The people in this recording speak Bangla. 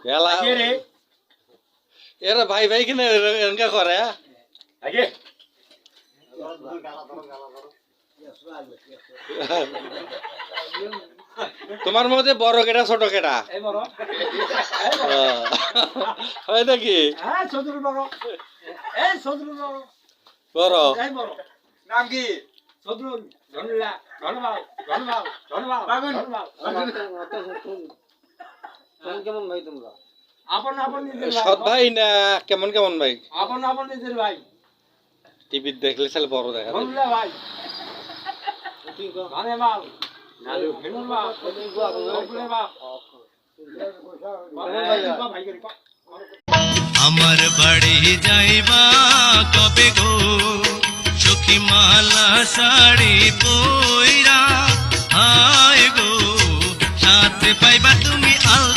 এলা কে রে এরা ভাই ভাই কিনে এরঙ্কা করে আগে তোমার মধ্যে বড় কেটা ছোট কেটা এই বড় হয় নাকি হ্যাঁ চতুর বড় এই চতুর বড় বড় এই বড় নাম কি চতুর ধনলা ধনবাল ধনবাল ধনবাল বাগুন। ধনবাল কেমন ভাই তোমরা? আপন আপন নিজের ভাই সৎ ভাই না কেমন কেমন ভাই আপন আপন নিজের ভাই টিভি দেখলে চাল বড় দেখা যায় ধনলা ভাই ধনে মাল নালু মেনুর বাপ বকুলের বাপ ভাই করি আমার বাড়ি যাইবা কবে গো সখী মালা শাড়ি পইরা হায় গো সাথে পাইবা তুমি আল